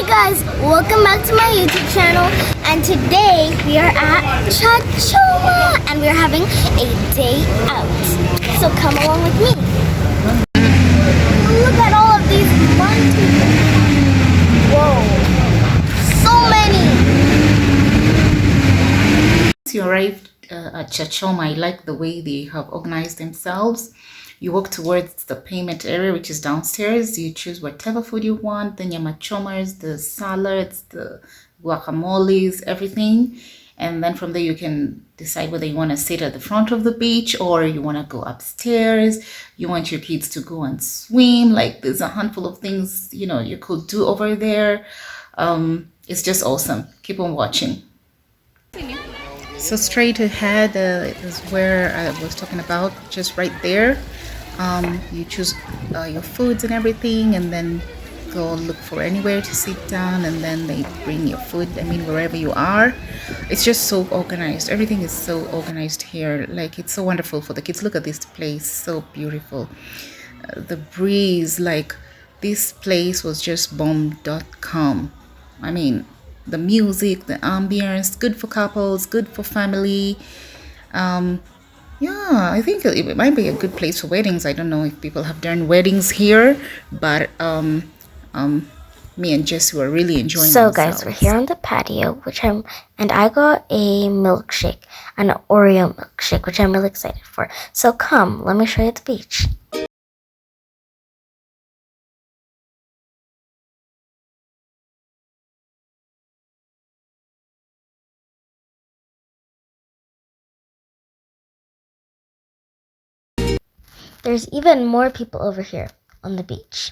guys, welcome back to my YouTube channel, and today we are at Char-Choma and we're having a day out. So come along with me. Look at all of these monkeys. Whoa, so many. Once you arrived at Charchoma, I like the way they have organized themselves. You walk towards the payment area, which is downstairs. You choose whatever food you want, the nyamachomas, the salads, the guacamoles, everything. And then from there, you can decide whether you want to sit at the front of the beach or you want to go upstairs. You want your kids to go and swim. Like, there's a handful of things, you could do over there. It's just awesome. Keep on watching. So straight ahead is where I was talking about, just right there. You choose your foods and everything, and then go look for anywhere to sit down, and then they bring your food, wherever you are. It's just so organized. Everything is so organized here. Like, it's so wonderful for the kids. Look at this place, so beautiful. The breeze, like, this place was just bomb.com. The music, the ambience, good for couples, good for family. Yeah, I think it might be a good place for weddings. I don't know if people have done weddings here, but me and Jesse were really enjoying So themselves. guys, we're here on the patio, and I got a milkshake, an Oreo milkshake, which I'm really excited for. So come, let me show you the beach. There's even more people over here on the beach.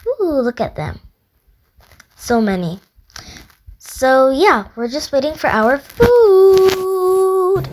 Ooh, look at them. So many. So yeah, we're just waiting for our food.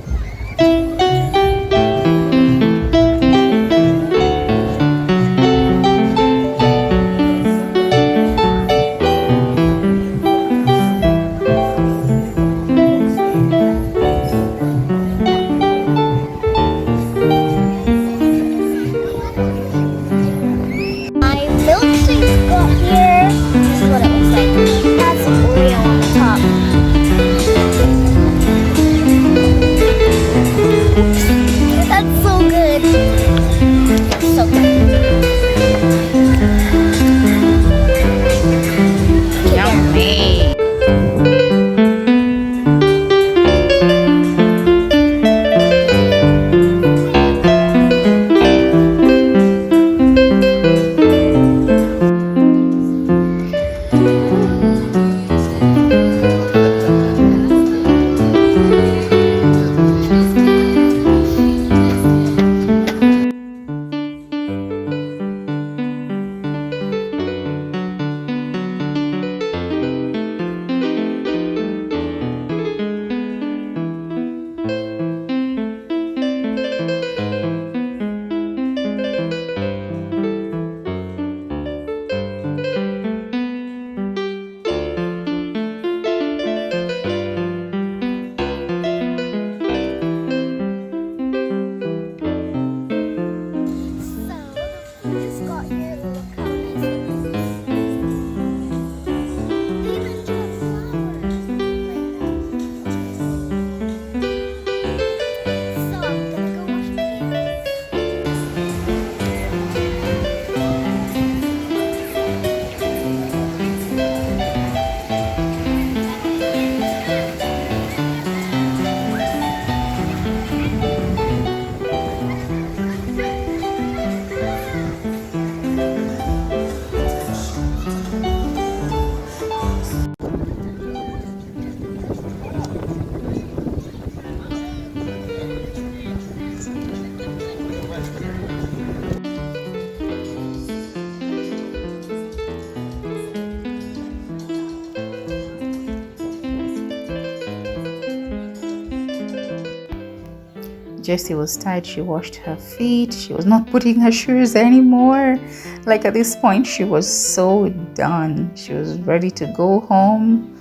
Jessie was tired. She washed her feet. She was not putting her shoes anymore. Like, at this point, she was so done. She was ready to go home.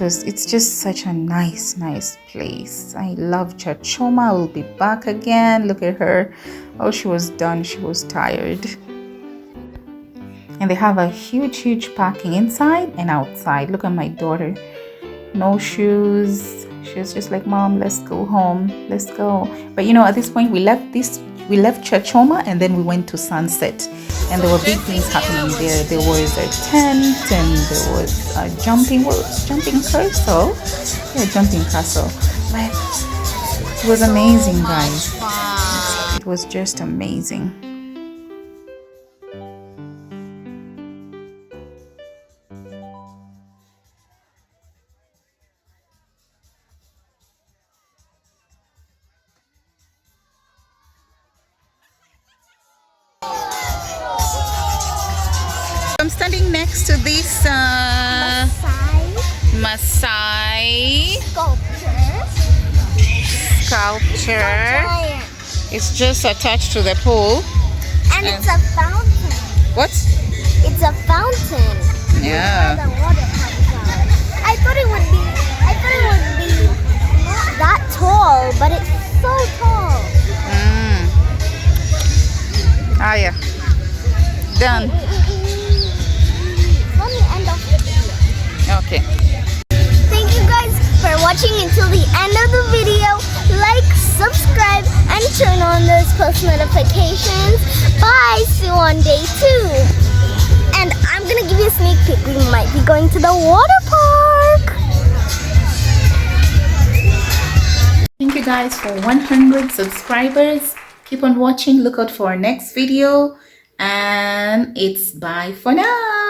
It's just such a nice place. I love Char-Choma. I will be back again. Look at her. Oh, she was done. She was tired. And they have a huge parking inside and outside. Look at my daughter. No shoes. She was just like, Mom, let's go home. Let's go. But you know, at this point we left Char-Choma and then we went to Sunset. And there were big things happening there. There was a tent and there was a jumping castle. Yeah, jumping castle. But it was amazing, guys. It was just amazing. I'm standing next to this Maasai sculpture. It's just attached to the pool. And it's a fountain. What? It's a fountain. Yeah. Where the water comes out. I thought it would be not that tall, but it's so tall. Ah, yeah. Done. Let me end off the video. Okay. Thank you guys for watching until the end of the video. Like, subscribe, and turn on those post notifications. Bye. See you on day 2. And I'm gonna give you a sneak peek. We might be going to the water park. Thank you guys for 100 subscribers. Keep on watching. Look out for our next video. And it's bye for now.